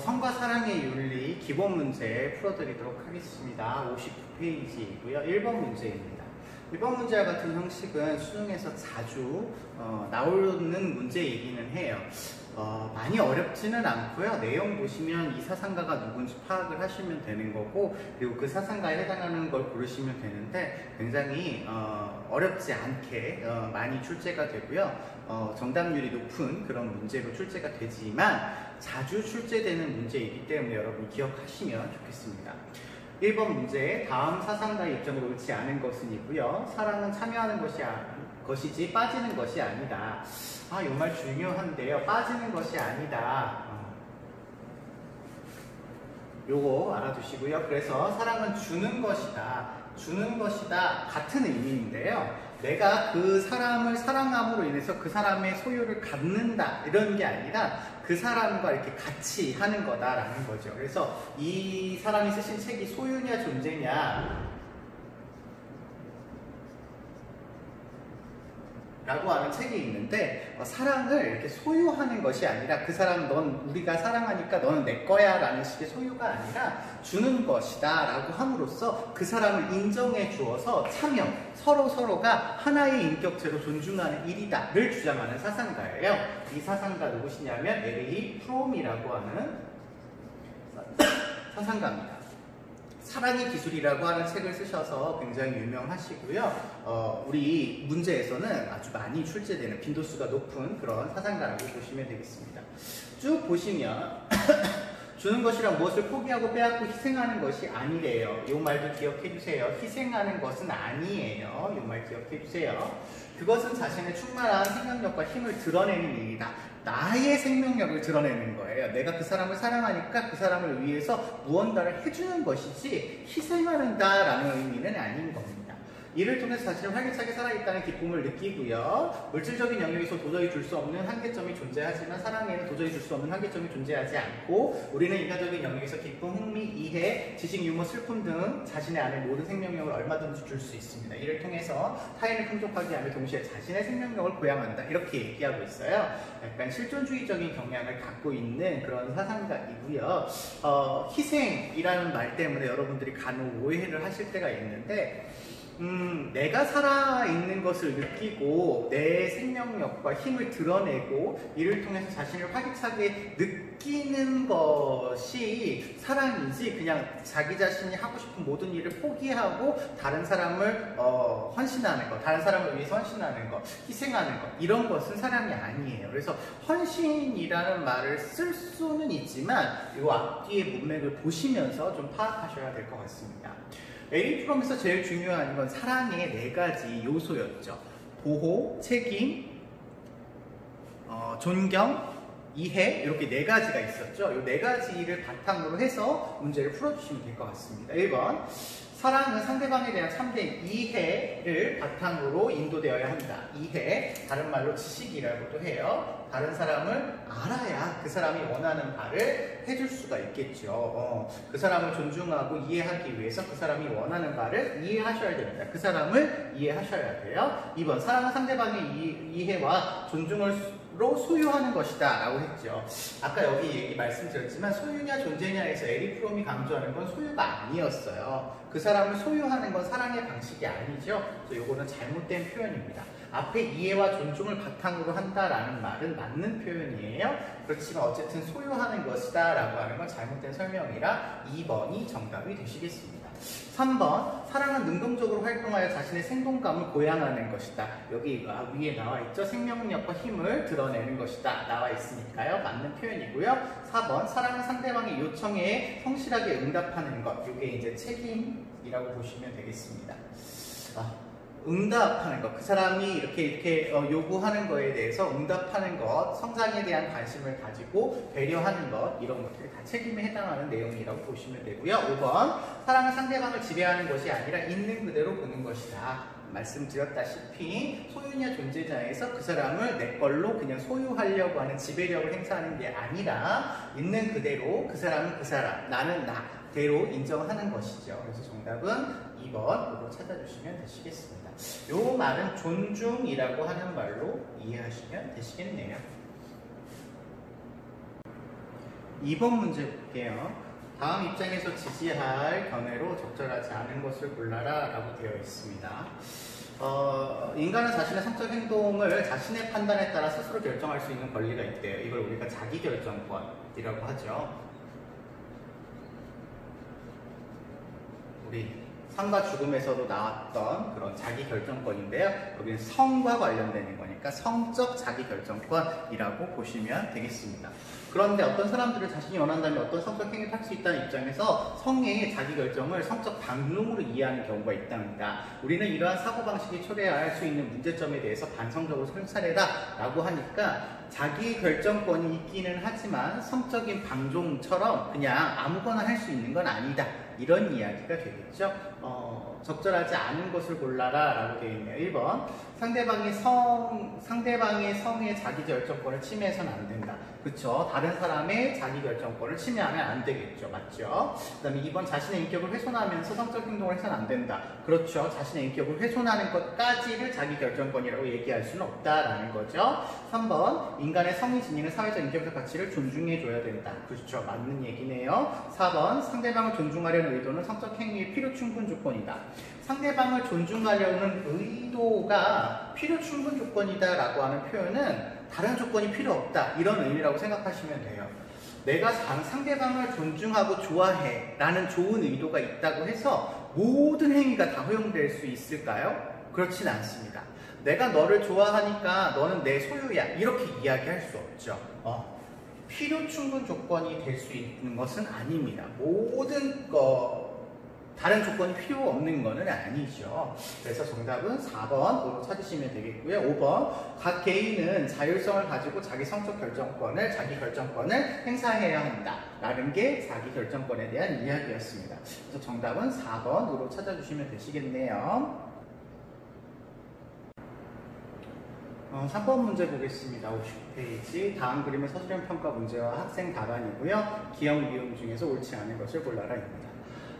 성과 사랑의 윤리 기본 문제 풀어드리도록 하겠습니다. 59페이지이고요. 1번 문제입니다. 1번 문제와 같은 형식은 수능에서 자주 나오는 문제이기는 해요. 많이 어렵지는 않고요. 내용 보시면 이 사상가가 누군지 파악을 하시면 되는 거고, 그리고 그 사상가에 해당하는 걸 고르시면 되는데 굉장히 어렵지 않게 많이 출제가 되고요. 정답률이 높은 그런 문제로 출제가 되지만 자주 출제되는 문제이기 때문에 여러분 기억하시면 좋겠습니다. 1번 문제, 다음 사상가의 입장으로 옳지 않은 것은 이고요. 사랑은 참여하는 것이지 빠지는 것이 아니다. 이 말 중요한데요. 빠지는 것이 아니다. 요거 알아두시고요. 그래서 사랑은 주는 것이다. 주는 것이다. 같은 의미인데요. 내가 그 사람을 사랑함으로 인해서 그 사람의 소유를 갖는다. 이런 게 아니라 그 사람과 이렇게 같이 하는 거다라는 거죠. 그래서 이 사람이 쓰신 책이 소유냐 존재냐 라고 하는 책이 있는데, 사랑을 이렇게 소유하는 것이 아니라 그 사람 우리가 사랑하니까 너는 내 거야 라는 식의 소유가 아니라 주는 것이다 라고 함으로써 그 사람을 인정해 주어서 참여, 서로가 하나의 인격체로 존중하는 일이다 를 주장하는 사상가예요. 이 사상가 누구시냐면 에릭 프롬이라고 하는 사상가입니다. 사랑의 기술이라고 하는 책을 쓰셔서 굉장히 유명하시고요. 우리 문제에서는 아주 많이 출제되는 빈도수가 높은 그런 사상가라고 보시면 되겠습니다. 쭉 보시면 주는 것이란 무엇을 포기하고 빼앗고 희생하는 것이 아니래요. 이 말도 기억해 주세요. 희생하는 것은 아니에요. 이 말 기억해 주세요. 그것은 자신의 충만한 생명력과 힘을 드러내는 일이다. 나의 생명력을 드러내는 거예요. 내가 그 사람을 사랑하니까 그 사람을 위해서 무언가를 해주는 것이지 희생하는다라는 의미는 아닌 겁니다. 이를 통해서 자신을 활기차게 살아있다는 기쁨을 느끼고요. 물질적인 영역에서 도저히 줄 수 없는 한계점이 존재하지만 사랑에는 도저히 줄 수 없는 한계점이 존재하지 않고, 우리는 인간적인 영역에서 기쁨, 흥미, 이해, 지식, 유머, 슬픔 등 자신의 안에 모든 생명력을 얼마든지 줄 수 있습니다. 이를 통해서 타인을 풍족하게 하며 동시에 자신의 생명력을 보양한다. 이렇게 얘기하고 있어요. 약간 실존주의적인 경향을 갖고 있는 그런 사상가이고요. 희생이라는 말 때문에 여러분들이 간혹 오해를 하실 때가 있는데, 내가 살아있는 것을 느끼고 내 생명력과 힘을 드러내고 이를 통해서 자신을 활기차게 느끼는 것이 사랑이지, 그냥 자기 자신이 하고 싶은 모든 일을 포기하고 다른 사람을 헌신하는 것, 다른 사람을 위해서 헌신하는 것, 희생하는 것, 이런 것은 사랑이 아니에요. 그래서 헌신이라는 말을 쓸 수는 있지만 이 앞뒤의 문맥을 보시면서 좀 파악하셔야 될 것 같습니다. 에릭 프롬에서 제일 중요한 건 사랑의 4가지 요소였죠. 보호, 책임, 존경, 이해, 이렇게 4가지가 있었죠. 이 4가지를 바탕으로 해서 문제를 풀어주시면 될 것 같습니다. 1번, 사랑은 상대방에 대한 참된 이해를 바탕으로 인도되어야 한다. 이해, 다른 말로 지식이라고도 해요. 다른 사람을 알아야 그 사람이 원하는 바를 해줄 수가 있겠죠. 그 사람을 존중하고 이해하기 위해서 그 사람이 원하는 바를 이해하셔야 됩니다. 그 사람을 이해하셔야 돼요. 2번, 사랑은 상대방의 이해와 존중으로 소유하는 것이다 라고 했죠. 아까 여기 말씀드렸지만 소유냐 존재냐에서 에릭 프롬이 강조하는 건 소유가 아니었어요. 그 사람을 소유하는 건 사랑의 방식이 아니죠. 그래서 이거는 잘못된 표현입니다. 앞에 이해와 존중을 바탕으로 한다라는 말은 맞는 표현이에요. 그렇지만 어쨌든 소유하는 것이다 라고 하는 건 잘못된 설명이라 2번이 정답이 되시겠습니다. 3번, 사랑은 능동적으로 활동하여 자신의 생동감을 보양하는 것이다. 여기 위에 나와 있죠. 생명력과 힘을 드러내는 것이다. 나와 있으니까요. 맞는 표현이고요. 4번, 사랑은 상대방의 요청에 성실하게 응답하는 것. 이게 이제 책임이라고 보시면 되겠습니다. 응답하는 것, 그 사람이 이렇게 요구하는 거에 대해서 응답하는 것, 성장에 대한 관심을 가지고 배려하는 것, 이런 것들이 다 책임에 해당하는 내용이라고 보시면 되고요. 5번, 사랑은 상대방을 지배하는 것이 아니라 있는 그대로 보는 것이다. 말씀드렸다시피 소유냐 존재자에서 그 사람을 내 걸로 그냥 소유하려고 하는 지배력을 행사하는 게 아니라 있는 그대로 그 사람은 그 사람, 나는 나대로 인정하는 것이죠. 그래서 정답은 2번으로 찾아주시면 되시겠습니다. 요 말은 존중이라고 하는 말로 이해하시면 되시겠네요. 2번 문제 볼게요. 다음 입장에서 지지할 견해로 적절하지 않은 것을 골라라 라고 되어 있습니다. 인간은 자신의 성적 행동을 자신의 판단에 따라 스스로 결정할 수 있는 권리가 있대요. 이걸 우리가 자기결정권이라고 하죠. 우리 삶과 죽음에서도 나왔던 그런 자기결정권인데요. 여기는 성과 관련되는 거니까 성적 자기결정권이라고 보시면 되겠습니다. 그런데 어떤 사람들은 자신이 원한다면 어떤 성적 행위를 할 수 있다는 입장에서 성의 자기결정을 성적 방lum으로 이해하는 경우가 있답니다. 우리는 이러한 사고방식이 초래할 수 있는 문제점에 대해서 반성적으로 설사해라 라고 하니까 자기결정권이 있기는 하지만 성적인 방종처럼 그냥 아무거나 할 수 있는 건 아니다. 이런 이야기가 되겠죠. 적절하지 않은 것을 골라라 라고 되어 있네요. 1번 상대방의 성의 자기결정권을 침해해서는 안 된다. 그쵸? 다른 사람의 자기결정권을 침해하면 안 되겠죠. 맞죠? 그 다음에 2번 자신의 인격을 훼손하면서 성적 행동을 해서는 안 된다. 그렇죠? 자신의 인격을 훼손하는 것까지를 자기결정권이라고 얘기할 수는 없다라는 거죠. 3번 인간의 성이 지니는 사회적 인격적 가치를 존중해줘야 된다. 그렇죠? 맞는 얘기네요. 4번 상대방을 존중하려는 의도는 성적 행위의 필요 충분 조건이다. 상대방을 존중하려는 의도가 필요 충분 조건이다 라고 하는 표현은 다른 조건이 필요 없다 이런 의미라고 생각하시면 돼요. 내가 상대방을 존중하고 좋아해 라는 좋은 의도가 있다고 해서 모든 행위가 다 허용될 수 있을까요? 그렇진 않습니다. 내가 너를 좋아하니까 너는 내 소유야 이렇게 이야기할 수 없죠. 필요 충분 조건이 될 수 있는 것은 아닙니다. 모든 다른 조건이 필요 없는 것은 아니죠. 그래서 정답은 4번으로 찾으시면 되겠고요. 5번 각 개인은 자율성을 가지고 자기 성적 자기 결정권을 행사해야 한다 라는 게 자기 결정권에 대한 이야기였습니다. 그래서 정답은 4번으로 찾아주시면 되시겠네요. 3번 문제 보겠습니다. 50페이지. 다음 그림은 서술형 평가 문제와 학생 답안이고요. 기억, 미음 중에서 옳지 않은 것을 골라라입니다.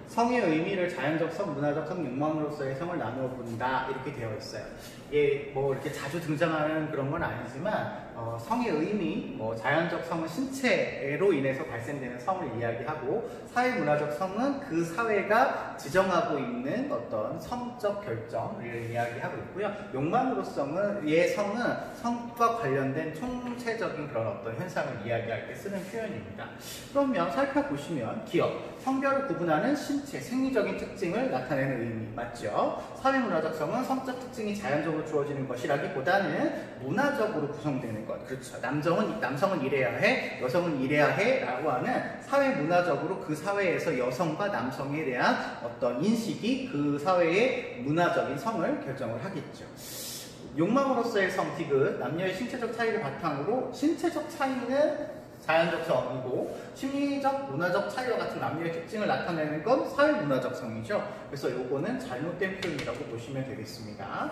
성의 의미를 자연적 성, 문화적 성, 욕망으로서의 성을 나누어 본다 이렇게 되어 있어요. 이게 뭐 이렇게 자주 등장하는 그런 건 아니지만 성의 의미, 자연적 성은 신체로 인해서 발생되는 성을 이야기하고 사회문화적 성은 그 사회가 지정하고 있는 어떤 성적 결정을 이야기하고 있고요. 욕망으로서의 성은 성과 관련된 총체적인 그런 어떤 현상을 이야기할 때 쓰는 표현입니다. 그러면 살펴보시면 기억, 성별을 구분하는 신체, 생리적인 특징을 나타내는 의미 맞죠? 사회문화적 성은 성적 특징이 자연적으로 주어지는 것이라기보다는 문화적으로 구성되는 것. 그렇죠. 남성은 이래야 해, 여성은 이래야 해 라고 하는 사회문화적으로 그 사회에서 여성과 남성에 대한 어떤 인식이 그 사회의 문화적인 성을 결정을 하겠죠. 욕망으로서의 성, 디귿, 남녀의 신체적 차이를 바탕으로 신체적 차이는 자연적 성이고 심리적, 문화적 차이와 같은 남녀의 특징을 나타내는 건 사회문화적 성이죠. 그래서 요거는 잘못된 표현이라고 보시면 되겠습니다.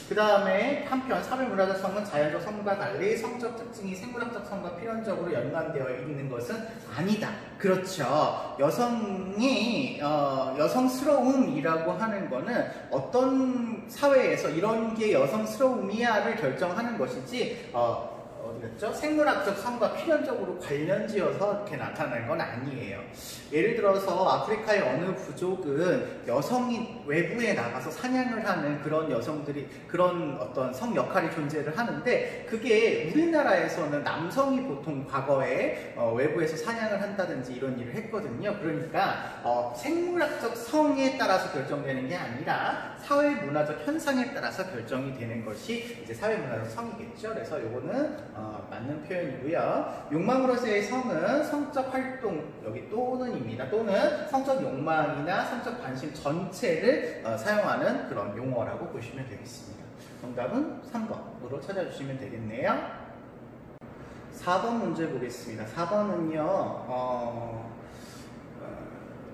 그 다음에 한편 사회문화적 성은 자연적 성과 달리 성적 특징이 생물학적 성과 필연적으로 연관되어 있는 것은 아니다. 그렇죠. 여성이 여성스러움이라고 하는 거는 어떤 사회에서 이런 게 여성스러움이야를 결정하는 것이지 어디였죠? 생물학적 성과 필연적으로 관련지어서 이렇게 나타나는 건 아니에요. 예를 들어서 아프리카의 어느 부족은 여성이 외부에 나가서 사냥을 하는 그런 여성들이 그런 어떤 성 역할이 존재를 하는데 그게 우리나라에서는 남성이 보통 과거에 외부에서 사냥을 한다든지 이런 일을 했거든요. 그러니까 생물학적 성에 따라서 결정되는 게 아니라 사회문화적 현상에 따라서 결정이 되는 것이 이제 사회문화적 성이겠죠. 그래서 요거는 맞는 표현이고요. 욕망으로서의 성은 성적 활동, 여기 또는입니다. 또는 성적 욕망이나 성적 관심 전체를 사용하는 그런 용어라고 보시면 되겠습니다. 정답은 3번으로 찾아주시면 되겠네요. 4번 문제 보겠습니다. 4번은요,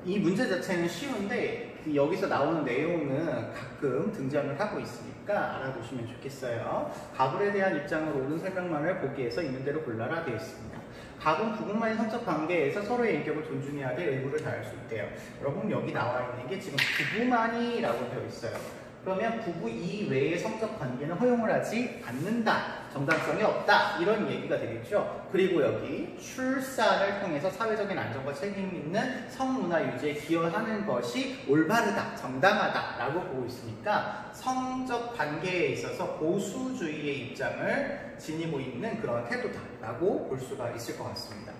이 문제 자체는 쉬운데 여기서 나오는 내용은 가끔 등장을 하고 있으니까 알아두시면 좋겠어요. 가불에 대한 입장으로 옳은 설명만을 보기에서 있는 대로 골라라 되어 있습니다. 갑은 부부만의 성적 관계에서 서로의 인격을 존중해야 될 의무를 다할 수 있대요. 여러분 여기 나와 있는 게 지금 부부만이라고 되어 있어요. 그러면 부부 이외의 성적 관계는 허용을 하지 않는다. 정당성이 없다. 이런 얘기가 되겠죠. 그리고 여기 출산을 통해서 사회적인 안정과 책임 있는 성문화 유지에 기여하는 것이 올바르다, 정당하다 라고 보고 있으니까 성적 관계에 있어서 보수주의의 입장을 지니고 있는 그런 태도다라고 볼 수가 있을 것 같습니다.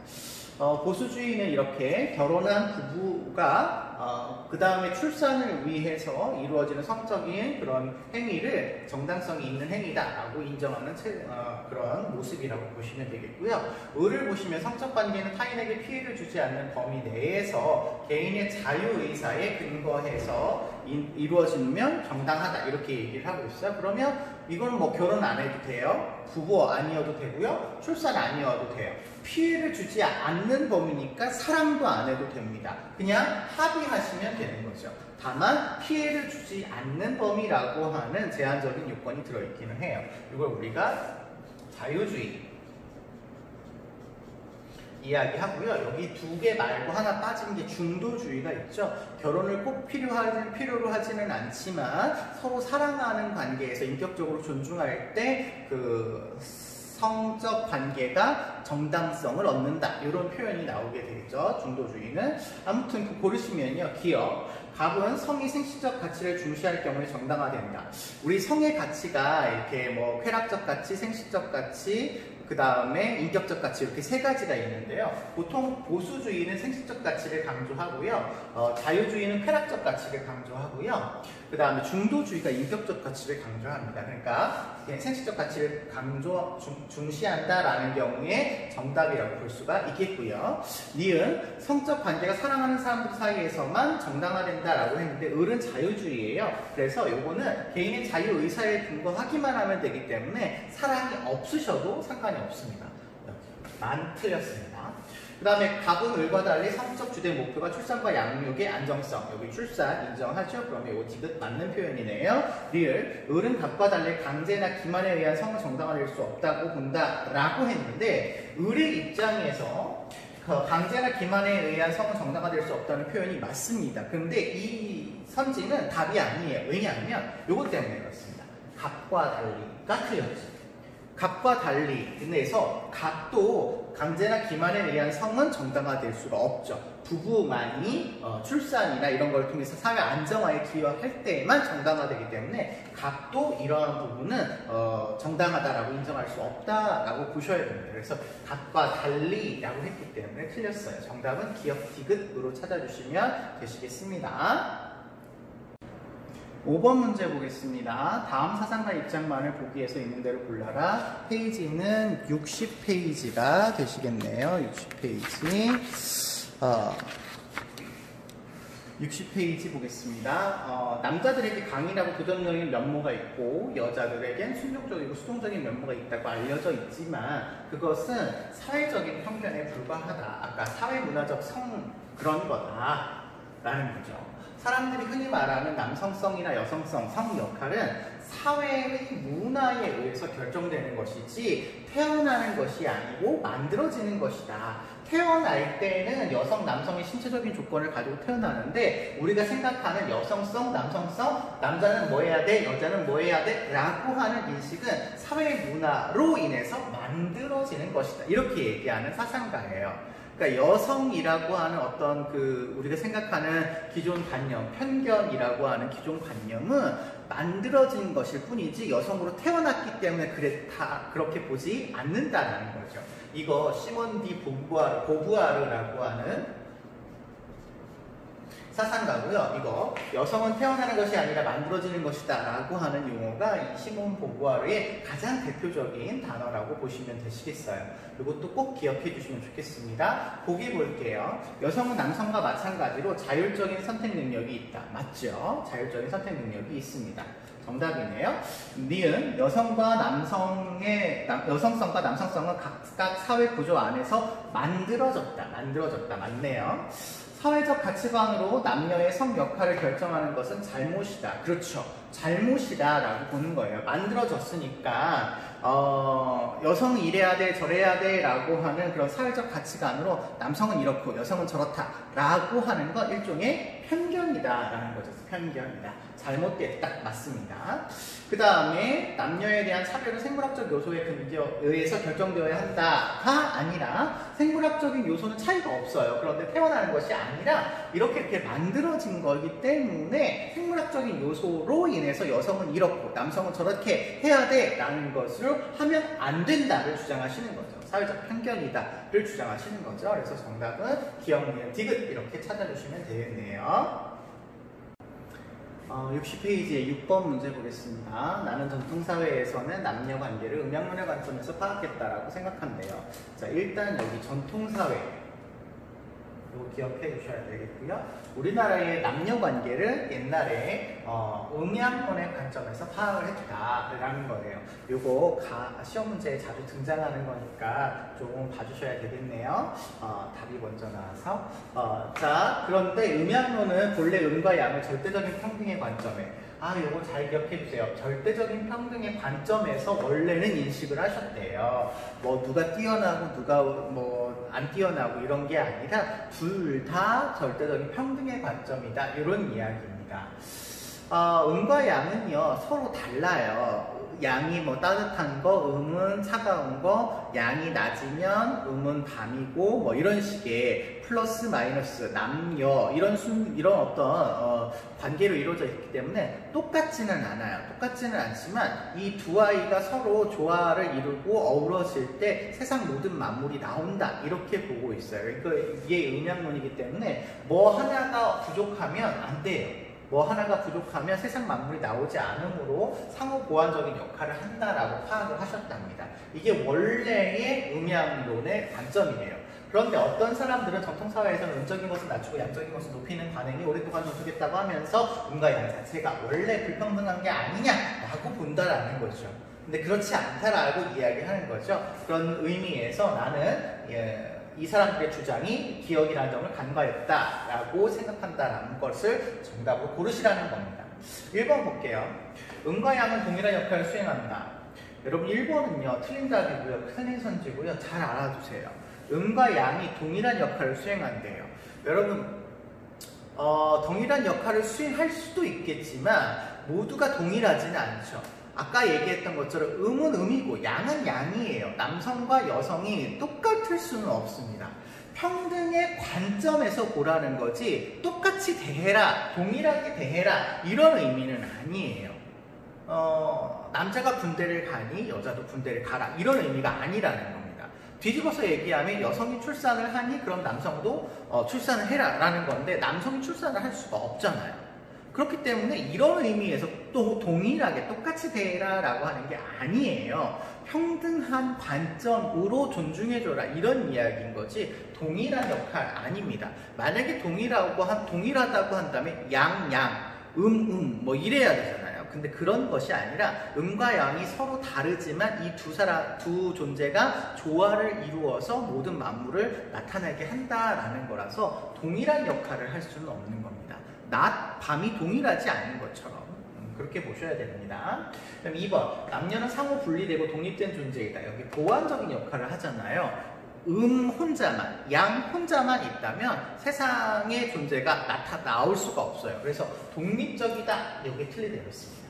보수주의는 이렇게 결혼한 부부가 그 다음에 출산을 위해서 이루어지는 성적인 그런 행위를 정당성이 있는 행위다라고 인정하는 그런 모습이라고 보시면 되겠고요. 을을 보시면 성적 관계는 타인에게 피해를 주지 않는 범위 내에서 개인의 자유의사에 근거해서 이루어지면 정당하다 이렇게 얘기를 하고 있어요. 그러면 이건 뭐 결혼 안 해도 돼요. 부부 아니어도 되고요. 출산 아니어도 돼요. 피해를 주지 않는 범위니까 사랑도 안 해도 됩니다. 그냥 합의하시면 되는 거죠. 다만 피해를 주지 않는 범위라고 하는 제한적인 요건이 들어있기는 해요. 이걸 우리가 자유주의 이야기하고요. 여기 두 개 말고 하나 빠진 게 중도주의가 있죠. 결혼을 꼭 필요로 하지는 않지만 서로 사랑하는 관계에서 인격적으로 존중할 때 그 성적 관계가 정당성을 얻는다. 이런 표현이 나오게 되겠죠. 중도주의는. 아무튼 고르시면요. 기억. 갑은 성이 생식적 가치를 중시할 경우에 정당화된다. 우리 성의 가치가 이렇게 뭐 쾌락적 가치, 생식적 가치, 그 다음에 인격적 가치 이렇게 세 가지가 있는데요. 보통 보수주의는 생식적 가치를 강조하고요. 자유주의는 쾌락적 가치를 강조하고요. 그 다음에 중도주의가 인격적 가치를 강조합니다. 그러니까 생식적 가치를 중시한다라는 경우에 정답이라고 볼 수가 있겠고요. 니은 성적 관계가 사랑하는 사람들 사이에서만 정당화된다라고 했는데 을은 자유주의예요. 그래서 요거는 개인의 자유의사에 근거하기만 하면 되기 때문에 사랑이 없으셔도 상관이 없습니다. 만 틀렸습니다. 그 다음에 갑은 을과 달리 성적 주된 목표가 출산과 양육의 안정성. 여기 출산 인정하죠? 그러면 이거 디귿 맞는 표현이네요. 리을. 을은 갑과 달리 강제나 기만에 의한 성은 정당화될 수 없다고 본다라고 했는데 을의 입장에서 강제나 기만에 의한 성은 정당화될 수 없다는 표현이 맞습니다. 그런데 이 선지는 답이 아니에요. 왜냐하면 이것 때문에 그렇습니다. 갑과 달리가 틀렸죠. 갑과 달리 그래서 갑도 강제나 기만에 의한 성은 정당화될 수가 없죠. 부부만이 출산이나 이런 걸 통해서 사회 안정화에 기여할 때에만 정당화되기 때문에 갑도 이러한 부분은 정당하다라고 인정할 수 없다라고 보셔야 됩니다. 그래서 갑과 달리라고 했기 때문에 틀렸어요. 정답은 기억 디귿으로 찾아주시면 되시겠습니다. 5번 문제 보겠습니다. 다음 사상가 입장만을 보기에서 있는 대로 골라라. 페이지는 60페이지가 되시겠네요. 60페이지. 60페이지 보겠습니다. 남자들에게 강인하고 도전적인 면모가 있고 여자들에겐 순종적이고 수동적인 면모가 있다고 알려져 있지만 그것은 사회적인 편견에 불과하다. 아까 사회문화적 그런 거다 라는 거죠. 사람들이 흔히 말하는 남성성이나 여성성, 성 역할은 사회의 문화에 의해서 결정되는 것이지 태어나는 것이 아니고 만들어지는 것이다. 태어날 때는 여성, 남성의 신체적인 조건을 가지고 태어나는데 우리가 생각하는 여성성, 남성성, 남자는 뭐 해야 돼, 여자는 뭐 해야 돼 라고 하는 인식은 사회의 문화로 인해서 만들어지는 것이다. 이렇게 얘기하는 사상가예요. 그러니까 여성이라고 하는 어떤 우리가 생각하는 기존 관념, 편견이라고 하는 기존 관념은 만들어진 것일 뿐이지 여성으로 태어났기 때문에 그렇게 보지 않는다라는 거죠. 이거 시몬 디 보부아르라고 하는 사상가고요. 이거 여성은 태어나는 것이 아니라 만들어지는 것이다 라고 하는 용어가 이 시몬 보부아르의 가장 대표적인 단어라고 보시면 되시겠어요. 이것도 꼭 기억해 주시면 좋겠습니다. 보기 볼게요. 여성은 남성과 마찬가지로 자율적인 선택 능력이 있다. 맞죠? 자율적인 선택 능력이 있습니다. 정답이네요. 니은 여성성과 남성성은 각각 사회 구조 안에서 만들어졌다. 맞네요. 사회적 가치관으로 남녀의 성 역할을 결정하는 것은 잘못이다. 그렇죠. 잘못이다라고 보는 거예요. 만들어졌으니까 여성이 이래야 돼 저래야 돼 라고 하는 그런 사회적 가치관으로 남성은 이렇고 여성은 저렇다 라고 하는 건 일종의 편견이다 라는 거죠. 편견이다. 잘못됐다. 맞습니다. 그 다음에 남녀에 대한 차별은 생물학적 요소에 의해서 결정되어야 한다가 아니라 생물학적인 요소는 차이가 없어요. 그런데 태어나는 것이 아니라 이렇게 만들어진 거기 때문에 생물학적인 요소로 인해서 여성은 이렇고 남성은 저렇게 해야 돼 라는 것을 하면 안 된다를 주장하시는 거죠. 사회적 편견이다를 주장하시는 거죠. 그래서 정답은 기억, 니은, 디귿 이렇게 찾아주시면 되겠네요. 60페이지에 6번 문제 보겠습니다. 나는 전통사회에서는 남녀관계를 음양론의 관점에서 파악했다라고 생각한대요. 자, 일단 여기 전통사회 이거 기억해 주셔야 되겠고요. 우리나라의 남녀관계를 옛날에 음양론의 관점에서 파악을 했다라는 거예요. 이거 시험 문제에 자주 등장하는 거니까 조금 봐주셔야 되겠네요. 답이 먼저 나와서 자, 그런데 음양론은 본래 음과 양을 절대적인 평등의 관점에 이거 잘 기억해 주세요. 절대적인 평등의 관점에서 원래는 인식을 하셨대요. 뭐 누가 뛰어나고 누가 뭐 안 뛰어나고 이런 게 아니라 둘 다 절대적인 평등의 관점이다. 이런 이야기입니다. 음과 양은요 서로 달라요. 양이 뭐 따뜻한 거, 음은 차가운 거, 양이 낮으면 음은 밤이고 뭐 이런 식의 플러스 마이너스 남녀 이런 어떤 관계로 이루어져 있기 때문에 똑같지는 않아요. 똑같지는 않지만 이 두 아이가 서로 조화를 이루고 어우러질 때 세상 모든 만물이 나온다 이렇게 보고 있어요. 그러니까 이게 음양론이기 때문에 뭐 하나가 부족하면 안 돼요. 뭐 하나가 부족하면 세상 만물이 나오지 않으므로 상호 보완적인 역할을 한다라고 파악을 하셨답니다. 이게 원래의 음양론의 관점이에요. 그런데 어떤 사람들은 전통사회에서는 음적인 것을 낮추고 양적인 것을 높이는 관행이 오랫동안 전수됐다고 하면서 음과 양 자체가 원래 불평등한 게 아니냐라고 본다라는 거죠. 근데 그렇지 않다라고 이야기하는 거죠. 그런 의미에서 나는 이 사람들의 주장이 기억이라는 점을 간과했다라고 생각한다라는 것을 정답으로 고르시라는 겁니다. 1번 볼게요. 음과 양은 동일한 역할을 수행한다. 여러분 1번은요 틀린 답이고요. 틀린 선지고요. 잘 알아두세요. 음과 양이 동일한 역할을 수행한대요. 여러분 동일한 역할을 수행할 수도 있겠지만 모두가 동일하지는 않죠. 아까 얘기했던 것처럼 음은 음이고 양은 양이에요. 남성과 여성이 똑같을 수는 없습니다. 평등의 관점에서 보라는 거지 똑같이 대해라, 동일하게 대해라 이런 의미는 아니에요. 남자가 군대를 가니 여자도 군대를 가라 이런 의미가 아니라는 겁니다. 뒤집어서 얘기하면 여성이 출산을 하니 그럼 남성도 출산을 해라 라는 건데 남성이 출산을 할 수가 없잖아요. 그렇기 때문에 이런 의미에서 또 동일하게 똑같이 대해라 라고 하는 게 아니에요. 평등한 관점으로 존중해줘라 이런 이야기인 거지 동일한 역할 아닙니다. 만약에 동일하다고 한다면 양, 뭐 이래야 되잖아요. 근데 그런 것이 아니라 음과 양이 서로 다르지만 이 두 존재가 조화를 이루어서 모든 만물을 나타내게 한다라는 거라서 동일한 역할을 할 수는 없는 겁니다. 낮, 밤이 동일하지 않은 것처럼 그렇게 보셔야 됩니다. 그럼 2번 남녀는 상호 분리되고 독립된 존재이다. 여기 보완적인 역할을 하잖아요. 혼자만, 양 혼자만 있다면 세상의 존재가 나올 수가 없어요. 그래서 독립적이다. 여기 틀리되어 있습니다.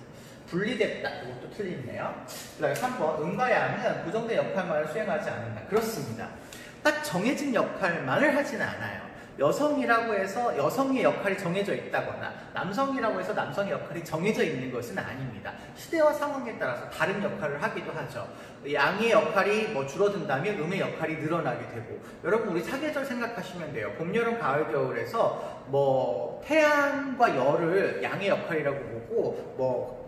분리됐다. 이것도 틀리네요. 그 다음에 3번 음과 양은 고정된 역할만을 수행하지 않는다. 그렇습니다. 딱 정해진 역할만을 하지는 않아요. 여성이라고 해서 여성의 역할이 정해져 있다거나 남성이라고 해서 남성의 역할이 정해져 있는 것은 아닙니다. 시대와 상황에 따라서 다른 역할을 하기도 하죠. 양의 역할이 뭐 줄어든다면 음의 역할이 늘어나게 되고 여러분 우리 사계절 생각하시면 돼요. 봄, 여름, 가을, 겨울에서 뭐 태양과 열을 양의 역할이라고 보고 뭐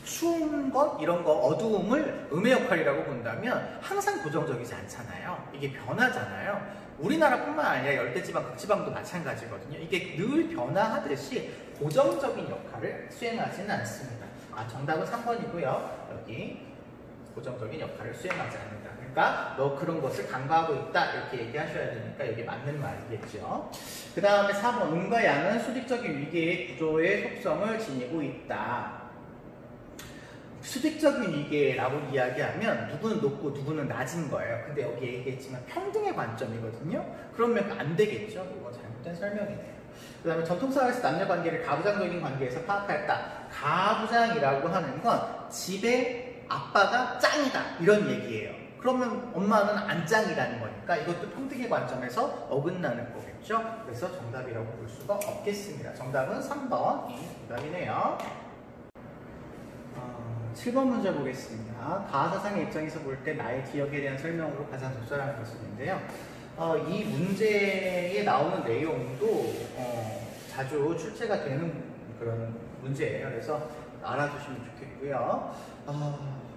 추운 것, 이런 거, 어두움을 음의 역할이라고 본다면 항상 고정적이지 않잖아요. 이게 변하잖아요. 우리나라뿐만 아니라 열대지방, 극지방도 마찬가지거든요. 이게 늘 변화하듯이 고정적인 역할을 수행하지는 않습니다. 정답은 3번이고요. 여기 고정적인 역할을 수행하지 않는다. 그러니까 너 그런 것을 간과하고 있다 이렇게 얘기하셔야 되니까 여기 맞는 말이겠죠. 그 다음에 4번 음과 양은 수직적인 위계의 구조의 속성을 지니고 있다. 수직적인 위계라고 이야기하면 누구는 높고 누구는 낮은 거예요. 근데 여기 얘기했지만 평등의 관점이거든요. 그러면 안 되겠죠. 이거 잘못된 설명이네요. 그 다음에 전통사회에서 남녀관계를 가부장적인 관계에서 파악하였다. 가부장이라고 하는 건 집에 아빠가 짱이다 이런 얘기예요. 그러면 엄마는 안 짱이라는 거니까 이것도 평등의 관점에서 어긋나는 거겠죠. 그래서 정답이라고 볼 수가 없겠습니다. 정답은 3번이 정답이네요. 7번 문제 보겠습니다. 가사상의 입장에서 볼 때 나의 기억에 대한 설명으로 가장 적절한 것인데요. 이 문제에 나오는 내용도 자주 출제가 되는 그런 문제예요. 그래서 알아두시면 좋겠고요.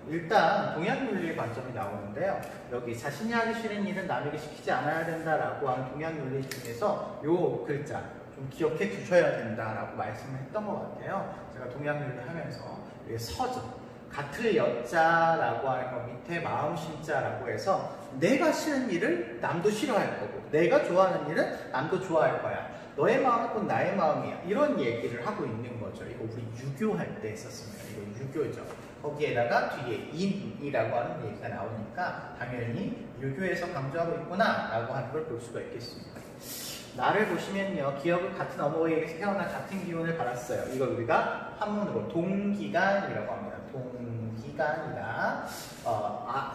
일단 동양윤리의 관점이 나오는데요. 여기 자신이 하기 싫은 일은 남에게 시키지 않아야 된다라고 하는 동양윤리 중에서 요 글자 좀 기억해 두셔야 된다라고 말씀을 했던 것 같아요. 제가 동양윤리 하면서 서적 같을 여자라고 하는 거 밑에 마음 심자라고 해서 내가 싫은 일을 남도 싫어할 거고 내가 좋아하는 일은 남도 좋아할 거야. 너의 마음은 곧 나의 마음이야. 이런 얘기를 하고 있는 거죠. 이거 우리 유교할 때 썼습니다. 이거 유교죠. 거기에다가 뒤에 인이라고 하는 얘기가 나오니까 당연히 유교에서 강조하고 있구나 라고 하는 걸 볼 수가 있겠습니다. 나를 보시면요. 기억을 같은 어머니에게서 태어나 같은 기운을 받았어요. 이걸 우리가 한문으로 동기간이라고 합니다. 동기간이다.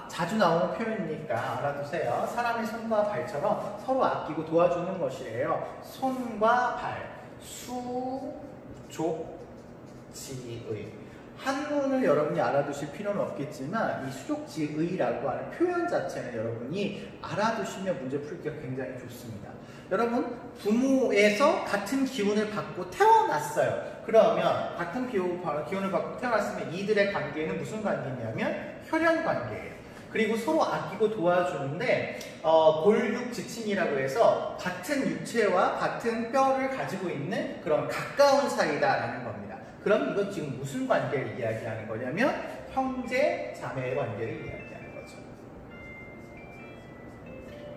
자주 나오는 표현이니까 알아두세요. 사람의 손과 발처럼 서로 아끼고 도와주는 것이에요. 손과 발, 수, 족, 지의. 한문을 여러분이 알아두실 필요는 없겠지만 이 수족지의라고 하는 표현 자체는 여러분이 알아두시면 문제 풀기가 굉장히 좋습니다. 여러분 부모에서 같은 기운을 받고 태어났어요. 그러면 같은 기운을 받고 태어났으면 이들의 관계는 무슨 관계냐면 혈연 관계예요. 그리고 서로 아끼고 도와주는데 골육지친이라고 해서 같은 육체와 같은 뼈를 가지고 있는 그런 가까운 사이다라는 겁니다. 그럼 이건 지금 무슨 관계를 이야기하는 거냐면 형제 자매 관계를 이야기하는 거죠.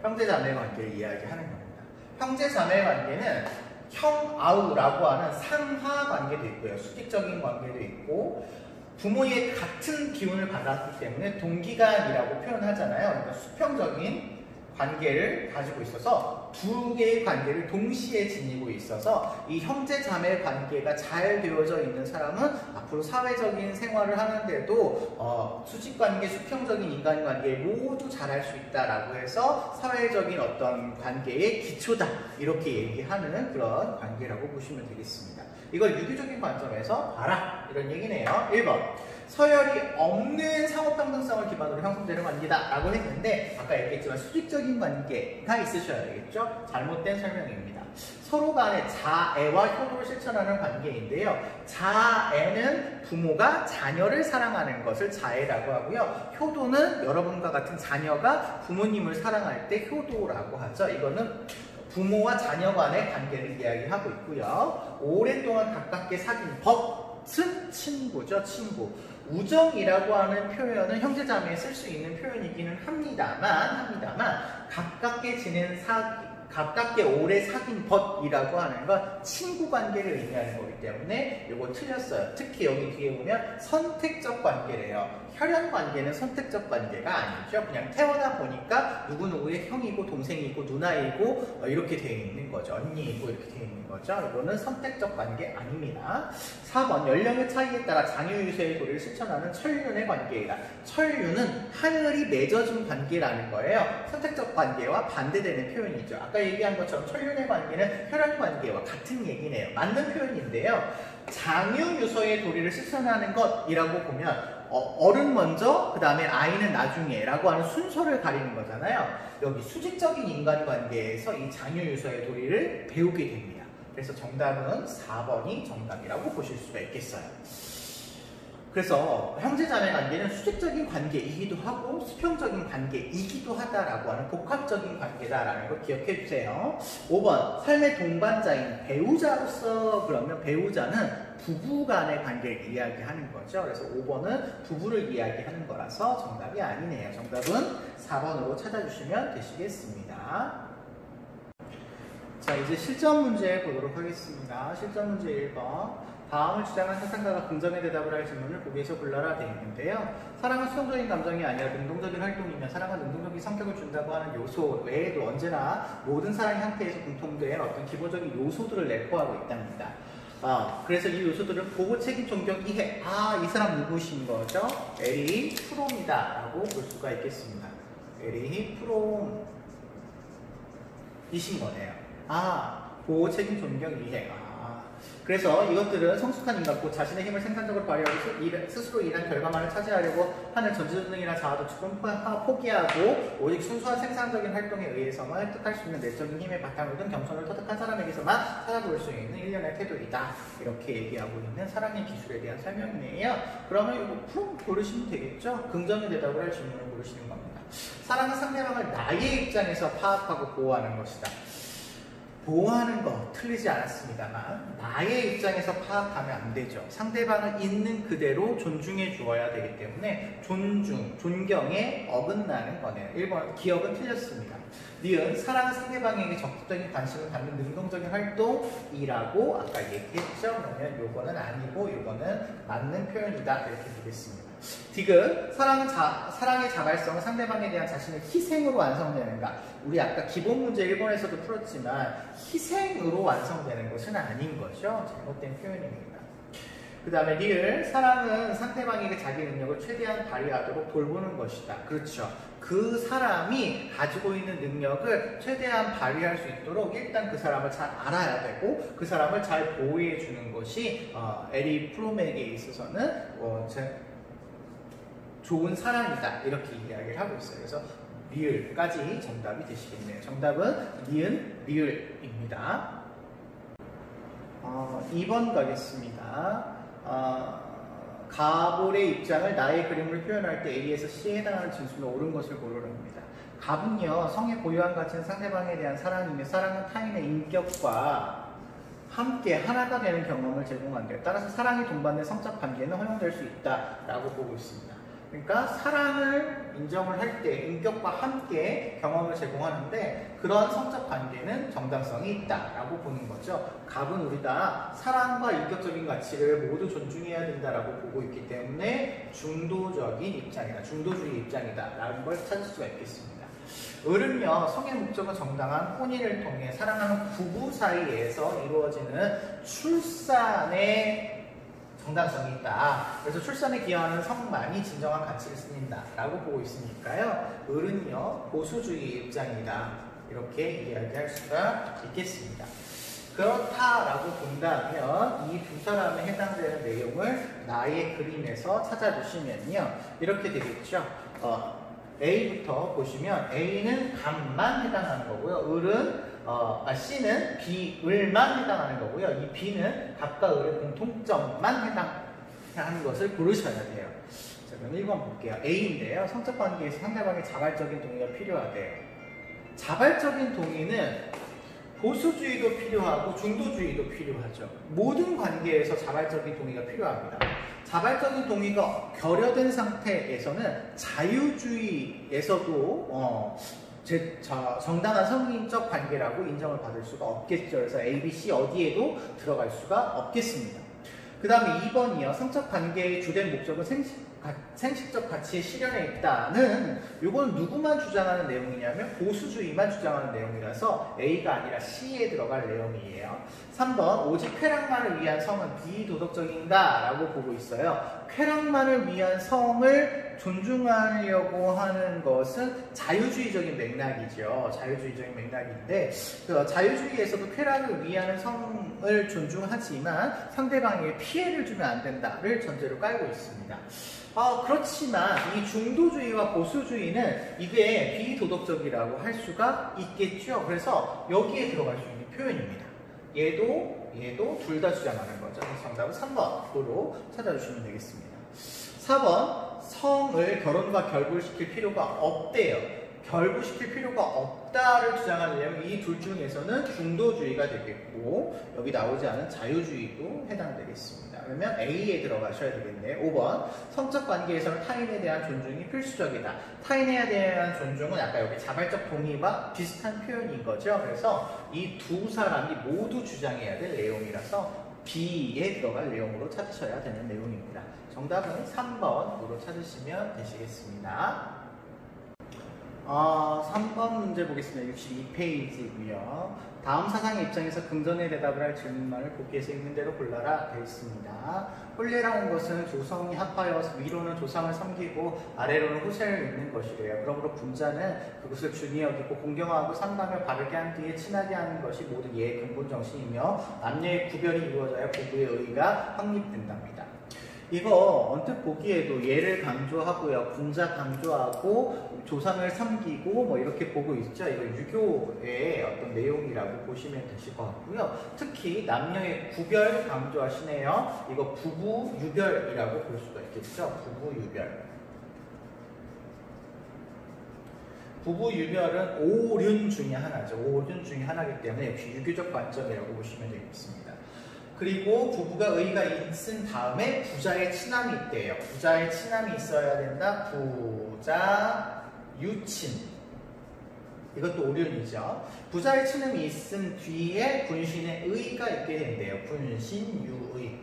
형제 자매 관계를 이야기하는 겁니다. 형제 자매 관계는 형아우라고 하는 상하 관계도 있고요. 수직적인 관계도 있고 부모의 같은 기운을 받았기 때문에 동기간이라고 표현하잖아요. 그러니까 수평적인 관계를 가지고 있어서 두 개의 관계를 동시에 지니고 있어서 이 형제 자매 관계가 잘 되어져 있는 사람은 앞으로 사회적인 생활을 하는데도 수직관계, 수평적인 인간관계 모두 잘할 수 있다라고 해서 사회적인 어떤 관계의 기초다 이렇게 얘기하는 그런 관계라고 보시면 되겠습니다. 이걸 유교적인 관점에서 봐라 이런 얘기네요. 1번 서열이 없는 상호평등성을 기반으로 형성되는 관계다 라고 했는데 아까 얘기했지만 수직적인 관계가 있으셔야 되겠죠? 잘못된 설명입니다. 서로 간의 자애와 효도를 실천하는 관계인데요. 자애는 부모가 자녀를 사랑하는 것을 자애라고 하고요. 효도는 여러분과 같은 자녀가 부모님을 사랑할 때 효도라고 하죠. 이거는 부모와 자녀 간의 관계를 이야기하고 있고요. 오랫동안 가깝게 사귄 벗은 친구죠. 친구. 우정이라고 하는 표현은 형제자매에 쓸 수 있는 표현이기는 합니다만 가깝게 오래 사귄 벗이라고 하는 건 친구 관계를 의미하는 거기 때문에 이거 틀렸어요. 특히 여기 뒤에 보면 선택적 관계래요. 혈연 관계는 선택적 관계가 아니죠. 그냥 태어나 보니까 누구누구의 형이고 동생이고 누나이고 이렇게 되어 있는 거죠. 언니이고 이렇게 되어 있는 거죠. 이거는 선택적 관계 아닙니다. 4번 연령의 차이에 따라 장유유서의 도리를 실천하는 천륜의 관계이다. 천륜은 하늘이 맺어준 관계라는 거예요. 선택적 관계와 반대되는 표현이죠. 아까 얘기한 것처럼 천륜의 관계는 혈연 관계와 같은 얘기네요. 맞는 표현인데요. 장유유서의 도리를 실천하는 것이라고 보면 어른 먼저 그 다음에 아이는 나중에 라고 하는 순서를 가리는 거잖아요. 여기 수직적인 인간관계에서 이 장유유서의 도리를 배우게 됩니다. 그래서 정답은 4번이 정답이라고 보실 수가 있겠어요. 그래서 형제자매 관계는 수직적인 관계이기도 하고 수평적인 관계이기도 하다라고 하는 복합적인 관계다라는 걸 기억해 주세요. 5번 삶의 동반자인 배우자로서 그러면 배우자는 부부 간의 관계를 이야기하는 거죠. 그래서 5번은 부부를 이야기하는 거라서 정답이 아니네요. 정답은 4번으로 찾아주시면 되시겠습니다. 자, 이제 실전 문제 보도록 하겠습니다. 실전 문제 1번. 다음을 주장한 사상가가 긍정의 대답을 할 질문을 보기에서 골라라 되어 있는데요. 사랑은 수동적인 감정이 아니라 능동적인 활동이며 사랑은 능동적인 성격을 준다고 하는 요소 외에도 언제나 모든 사랑의 형태에서 공통된 어떤 기본적인 요소들을 내포하고 있답니다. 그래서 이 요소들은 보호, 책임, 존경, 이해. 이 사람 누구신 거죠? 에리 프롬이다 라고 볼 수가 있겠습니다. 에리 프롬이신 거네요. 보호, 책임, 존경, 이해. 그래서 이것들은 성숙한 인간, 곧 자신의 힘을 생산적으로 발휘하고 스스로 일한 결과만을 차지하려고 하는 전지전능이나 자아도취은 포기하고 오직 순수한 생산적인 활동에 의해서만 획득할 수 있는 내적인 힘의 바탕을 둔 겸손을 터득한 사람에게서만 찾아볼 수 있는 일련의 태도이다. 이렇게 얘기하고 있는 사랑의 기술에 대한 설명이에요. 그러면 이거 프롬 고르시면 되겠죠? 긍정의 대답을 할 질문을 고르시는 겁니다. 사랑은 상대방을 나의 입장에서 파악하고 보호하는 것이다. 보호하는 거 틀리지 않았습니다만 나의 입장에서 파악하면 안 되죠. 상대방을 있는 그대로 존중해 주어야 되기 때문에 존경에 어긋나는 거네요. 1번 기억은 틀렸습니다. 니은 사랑은 상대방에게 적극적인 관심을 갖는 능동적인 활동이라고 아까 얘기했죠. 그러면 요거는 아니고 요거는 맞는 표현이다 이렇게 되겠습니다. 디귿 사랑의 자발성은 상대방에 대한 자신의 희생으로 완성되는가. 우리 아까 기본 문제 1번에서도 풀었지만 희생으로 완성되는 것은 아닌 거죠. 잘못된 표현입니다. 그 다음에 리을 사랑은 상대방에게 자기 능력을 최대한 발휘하도록 돌보는 것이다. 그렇죠. 그 사람이 가지고 있는 능력을 최대한 발휘할 수 있도록 일단 그 사람을 잘 알아야 되고 그 사람을 잘 보호해 주는 것이 에리 프롬에게 있어서는 좋은 사랑이다 이렇게 이야기를 하고 있어요. 그래서 리을까지 정답이 되시겠네요. 정답은 니은 리을입니다. 2번 가겠습니다. 가볼의 입장을 나의 그림으로 표현할 때 A에서 C에 해당하는 진술로 옳은 것을 고르랍니다. 갑은요, 성의 고유한 가치는 상대방에 대한 사랑이며 사랑은 타인의 인격과 함께 하나가 되는 경험을 제공한대요. 따라서 사랑이 동반된 성적 관계는 허용될 수 있다라고 보고 있습니다. 그러니까 사랑을 인정을 할 때 인격과 함께 경험을 제공하는데 그런 성적 관계는 정당성이 있다라고 보는 거죠. 갑은 우리가 사랑과 인격적인 가치를 모두 존중해야 된다라고 보고 있기 때문에 중도적인 입장이다, 중도주의 입장이다라는 걸 찾을 수가 있겠습니다. 을은요, 성의 목적은 정당한 혼인을 통해 사랑하는 부부 사이에서 이루어지는 출산의 정당성이 있다. 그래서 출산에 기여하는 성만이 진정한 가치를 지닌다라고 보고 있으니까요. 을은요, 보수주의 입장이다. 이렇게 이야기할 수가 있겠습니다. 그렇다라고 본다면 이 두 사람에 해당되는 내용을 나의 그림에서 찾아주시면요. 이렇게 되겠죠. A부터 보시면 A는 갑만 해당하는 거고요. 을은 C는 비을만 해당하는 거고요. 이 B는 갑과 을의 공통점만 해당하는 것을 고르셔야 돼요. 자, 그럼 1번 볼게요. A인데요. 성적 관계에서 상대방의 자발적인 동의가 필요하대요. 자발적인 동의는 보수주의도 필요하고 중도주의도 필요하죠. 모든 관계에서 자발적인 동의가 필요합니다. 자발적인 동의가 결여된 상태에서는 자유주의에서도 정당한 성인적 관계라고 인정을 받을 수가 없겠죠. 그래서 A, B, C 어디에도 들어갈 수가 없겠습니다. 그 다음에 2번이요. 성적 관계의 주된 목적은 생식적 가치의 실현에 있다는 이건 누구만 주장하는 내용이냐면 보수주의만 주장하는 내용이라서 A가 아니라 C에 들어갈 내용이에요. 3번 오직 쾌락만을 위한 성은 비도덕적인가 라고 보고 있어요. 쾌락만을 위한 성을 존중하려고 하는 것은 자유주의적인 맥락이죠. 자유주의적인 맥락인데 자유주의에서도 쾌락을 위한 성을 존중하지만 상대방에게 피해를 주면 안 된다를 전제로 깔고 있습니다. 그렇지만 이 중도주의와 보수주의는 이게 비도덕적이라고 할 수가 있겠죠. 그래서 여기에 들어갈 수 있는 표현입니다. 얘도 둘 다 주장하는 거죠. 정답은 3번으로 찾아주시면 되겠습니다. 4번 성을 결혼과 결부시킬 필요가 없대요. 결부시킬 필요가 없다를 주장하는 내용 이 둘 중에서는 중도주의가 되겠고 여기 나오지 않은 자유주의도 해당되겠습니다. 그러면 A에 들어가셔야 되겠네요. 5번 성적 관계에서는 타인에 대한 존중이 필수적이다. 타인에 대한 존중은 아까 여기 자발적 동의와 비슷한 표현인 거죠. 그래서 이 두 사람이 모두 주장해야 될 내용이라서 B에 들어갈 내용으로 찾으셔야 되는 내용입니다. 정답은 3번으로 찾으시면 되시겠습니다. 3번 문제 보겠습니다. 62페이지고요. 다음 사상의 입장에서 긍정의 대답을 할 질문만을 보기에서 있는 대로 골라라 되어 있습니다. 홀례라는 것은 조성이 합하여 위로는 조상을 섬기고 아래로는 후세를 잇는 것이래요. 그러므로 군자는 그것을 중히 여기고 공경하고 상담을 바르게 한 뒤에 친하게 하는 것이 모든 예의 근본 정신이며 남녀의 구별이 이루어져야 부부의 의가 확립된답니다. 이거 언뜻 보기에도 예를 강조하고요, 군자 강조하고 조상을 섬기고 뭐 이렇게 보고 있죠. 이거 유교의 어떤 내용이라고 보시면 되실 것 같고요. 특히 남녀의 구별 강조하시네요. 이거 부부 유별이라고 볼 수가 있겠죠. 부부 유별. 부부 유별은 오륜 중에 하나죠. 오륜 중에 하나이기 때문에 역시 유교적 관점이라고 보시면 되겠습니다. 그리고 부부가 의가 있은 다음에 부자의 친함이 있대요. 부자의 친함이 있어야 된다. 부자 유친. 이것도 오륜이죠. 부자의 친함이 있은 뒤에 군신의 의가 있게 된대요. 군신 유의.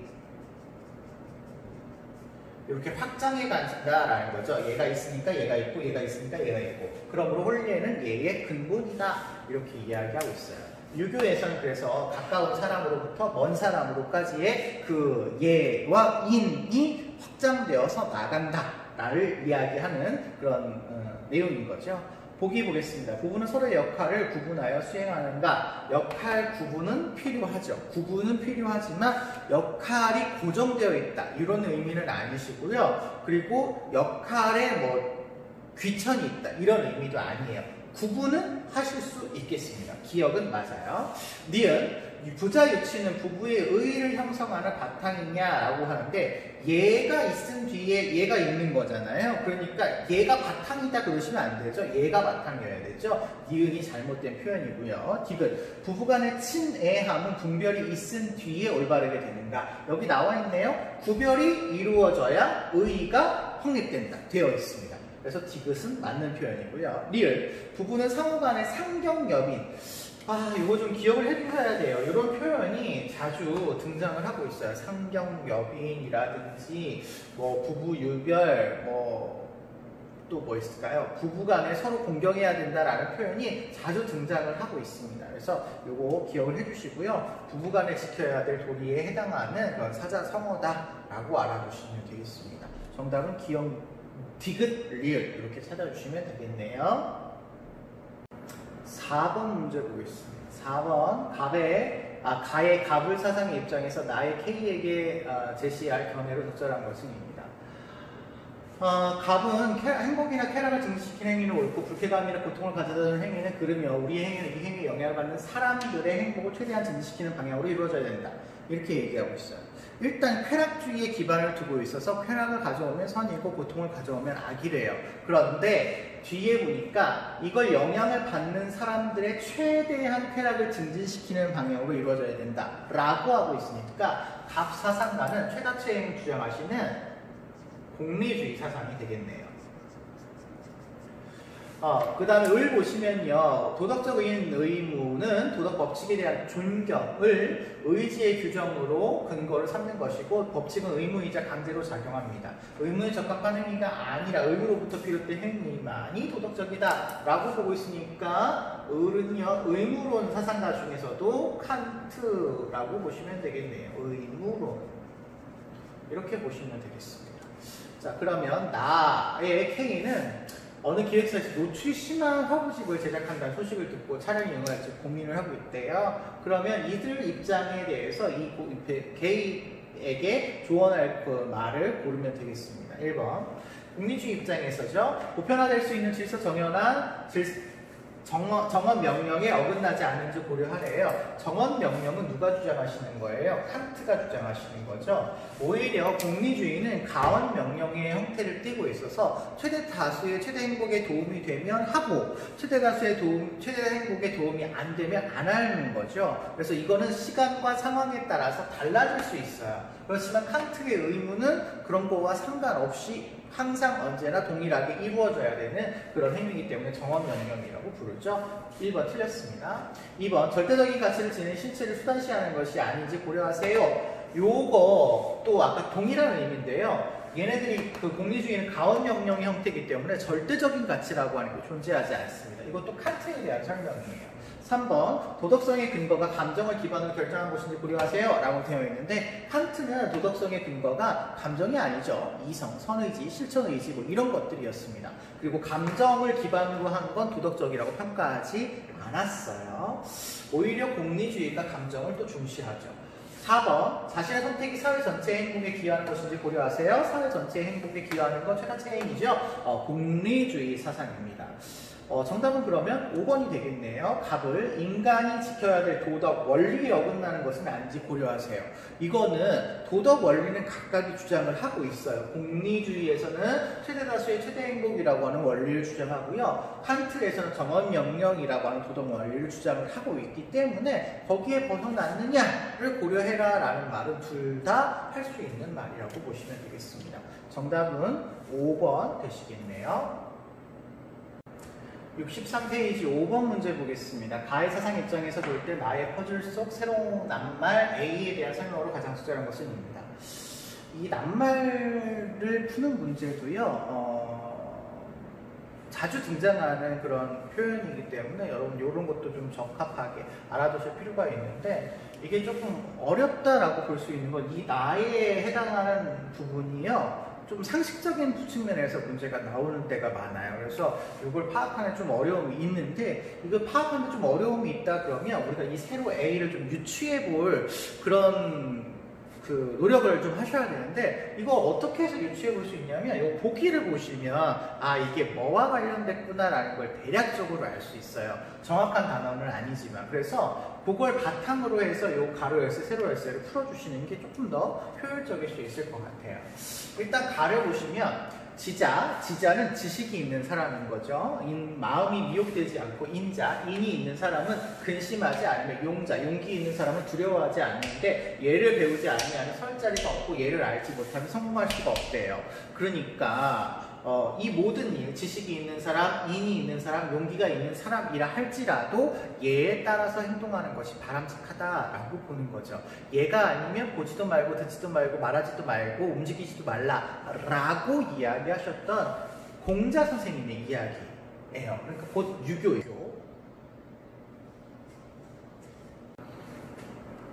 이렇게 확장해 간다라는 거죠. 얘가 있으니까 얘가 있고 얘가 있으니까 얘가 있고. 그러므로 홀례는 예의 근본이다. 이렇게 이야기하고 있어요. 유교에서는 그래서 가까운 사람으로부터 먼 사람으로까지의 그 예와 인이 확장되어서 나간다를 이야기하는 그런 내용인 거죠. 보기 보겠습니다. 부부는 서로의 역할을 구분하여 수행하는가? 역할 구분은 필요하죠. 구분은 필요하지만 역할이 고정되어 있다. 이런 의미는 아니시고요. 그리고 역할에 뭐 귀천이 있다. 이런 의미도 아니에요. 구분은 하실 수 있겠습니다. 기억은 맞아요. 니은 부자 유치는 부부의 의를 형성하는 바탕이냐라고 하는데 얘가 있은 뒤에 얘가 있는 거잖아요. 그러니까 얘가 바탕이다 그러시면 안 되죠. 얘가 바탕이어야 되죠. 니은이 잘못된 표현이고요. 디귿 부부간의 친애함은 분별이 있은 뒤에 올바르게 되는가. 여기 나와 있네요. 구별이 이루어져야 의가 확립된다 되어 있습니다. 그래서 디귿은 맞는 표현이고요. 리을 부부는 상호간의 상경여빈. 이거 좀 기억을 해두셔야 돼요. 이런 표현이 자주 등장을 하고 있어요. 상경여빈이라든지 뭐 부부유별 또 뭐 있을까요? 부부간에 서로 공경해야 된다라는 표현이 자주 등장을 하고 있습니다. 그래서 이거 기억을 해주시고요. 부부간에 지켜야 될 도리에 해당하는 그런 사자성어다라고 알아두시면 되겠습니다. 정답은 디귿, 리을 이렇게 찾아주시면 되겠네요. 4번 문제 보겠습니다. 4번 가의 갑을 사상의 입장에서 나의 K에게 제시할 견해로 적절한 것은입니다. 갑은 행복이나 쾌락을 증식시키는 행위는 옳고 불쾌감이나 고통을 가져다주는 행위는 그르며 우리의 행위는 이 행위에 영향을 받는 사람들의 행복을 최대한 증식시키는 방향으로 이루어져야 된다. 이렇게 얘기하고 있어요. 일단 쾌락주의에 기반을 두고 있어서 쾌락을 가져오면 선이고 고통을 가져오면 악이래요. 그런데 뒤에 보니까 이걸 영향을 받는 사람들의 최대한 쾌락을 증진시키는 방향으로 이루어져야 된다 라고 하고 있으니까 갑사상가는 최다체행을 주장하시는 공리주의 사상이 되겠네요. 그 다음에 을 보시면요. 도덕적인 의무는 도덕 법칙에 대한 존경을 의지의 규정으로 근거를 삼는 것이고 법칙은 의무이자 강제로 작용합니다. 의무에 적합한 행위가 아니라 의무로부터 비롯된 행위만이 도덕적이다 라고 보고 있으니까 을은요. 의무론 사상가 중에서도 칸트라고 보시면 되겠네요. 의무론 이렇게 보시면 되겠습니다. 자, 그러면 나의 K는 어느 기획사에서 노출이 심한 화보집을 제작한다는 소식을 듣고 촬영이 응할지 고민을 하고 있대요. 그러면 이들 입장에 대해서 이 K에게 조언할 그 말을 고르면 되겠습니다. 1번 공리주의 입장에서죠. 보편화될 수 있는 질서 정연한 정원 명령에 어긋나지 않은지 고려하래요. 정원 명령은 누가 주장하시는 거예요? 칸트가 주장하시는 거죠. 오히려 공리주의는 가원 명령의 형태를 띠고 있어서 최대 다수의 최대 행복에 도움이 되면 하고 최대 행복에 도움이 안 되면 안 하는 거죠. 그래서 이거는 시간과 상황에 따라서 달라질 수 있어요. 그렇지만 칸트의 의무는 그런 거와 상관없이 항상 언제나 동일하게 이루어져야 되는 그런 행위이기 때문에 정언명령이라고 부르죠. 1번 틀렸습니다. 2번 절대적인 가치를 지닌 실체를 수단시하는 것이 아닌지 고려하세요. 요거 또 아까 동일한 의미인데요. 얘네들이 그 공리주의는 가언명령 형태이기 때문에 절대적인 가치라고 하는 게 존재하지 않습니다. 이것도 칸트에 대한 설명이에요. 3번 도덕성의 근거가 감정을 기반으로 결정한 것인지 고려하세요 라고 되어 있는데 칸트는 도덕성의 근거가 감정이 아니죠. 이성, 선의지, 실천의지 뭐 이런 것들이었습니다. 그리고 감정을 기반으로 한 건 도덕적이라고 평가하지 않았어요. 오히려 공리주의가 감정을 또 중시하죠. 4번 자신의 선택이 사회 전체의 행복에 기여하는 것인지 고려하세요. 사회 전체의 행복에 기여하는 건 최단체 행위죠. 공리주의 사상입니다. 정답은 그러면 5번이 되겠네요. 답을 인간이 지켜야 될 도덕 원리에 어긋나는 것은 아닌지 고려하세요. 이거는 도덕 원리는 각각이 주장을 하고 있어요. 공리주의에서는 최대 다수의 최대 행복이라고 하는 원리를 주장하고요. 칸트에서는 정언명령이라고 하는 도덕 원리를 주장을 하고 있기 때문에 거기에 벗어났느냐를 고려해라 라는 말은 둘 다 할 수 있는 말이라고 보시면 되겠습니다. 정답은 5번 되시겠네요. 63페이지 5번 문제 보겠습니다. 가해 사상 입장에서 볼 때 나의 퍼즐 속 새로운 낱말 A에 대한 설명으로 가장 적절한 것은 입니다. 이 낱말을 푸는 문제도요, 자주 등장하는 그런 표현이기 때문에 여러분 이런 것도 좀 적합하게 알아두실 필요가 있는데 이게 조금 어렵다라고 볼 수 있는 건 이 나에 해당하는 부분이요. 좀 상식적인 측면에서 문제가 나오는 때가 많아요. 그래서 이걸 파악하는 좀 어려움이 있는데 이걸 파악하는 좀 어려움이 있다 그러면 우리가 이 세로 A를 좀 유추해 볼 그런 그 노력을 좀 하셔야 되는데 이거 어떻게 해서 유추해 볼 수 있냐면 이 보기를 보시면 아 이게 뭐와 관련됐구나 라는 걸 대략적으로 알 수 있어요. 정확한 단어는 아니지만 그래서 그걸 바탕으로 해서 이 가로 열쇠, 세로 열쇠를 풀어주시는 게 조금 더 효율적일 수 있을 것 같아요. 일단 가를 보시면 지자는 지식이 있는 사람인 거죠. 마음이 미혹되지 않고 인자, 인이 있는 사람은 근심하지 않으며 용기 있는 사람은 두려워하지 않는데 얘를 배우지 않으면 설 자리가 없고 얘를 알지 못하면 성공할 수가 없대요. 그러니까 이 모든 일, 지식이 있는 사람, 인이 있는 사람, 용기가 있는 사람이라 할지라도 얘에 따라서 행동하는 것이 바람직하다라고 보는 거죠. 얘가 아니면 보지도 말고 듣지도 말고 말하지도 말고 움직이지도 말라라고 이야기하셨던 공자 선생님의 이야기예요. 그러니까 곧 유교예요.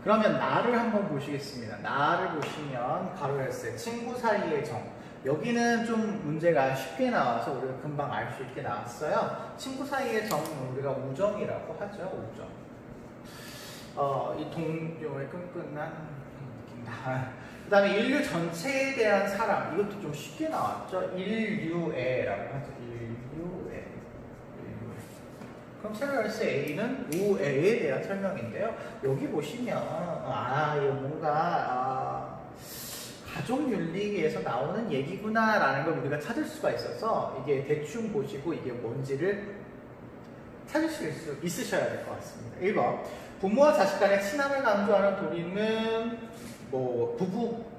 그러면 나를 한번 보시겠습니다. 나를 보시면 가로 열쇠, 친구 사이의 정. 여기는 좀 문제가 쉽게 나와서 우리가 금방 알 수 있게 나왔어요. 친구 사이의 정은 우리가 우정이라고 하죠. 우정. 이 동료의 끈끈한 느낌. 그 다음에 인류 전체에 대한 사랑. 이것도 좀 쉽게 나왔죠. 인류애라고 하죠. 인류애. 그럼 세로 열쇠 A는 우애에 대한 설명인데요. 여기 보시면 이거 뭔가 가족 윤리에서 나오는 얘기구나 라는 걸 우리가 찾을 수가 있어서 이게 대충 보시고 이게 뭔지를 찾으실 수 있으셔야 될 것 같습니다. 1번 부모와 자식 간의 친함을 강조하는 도리는 뭐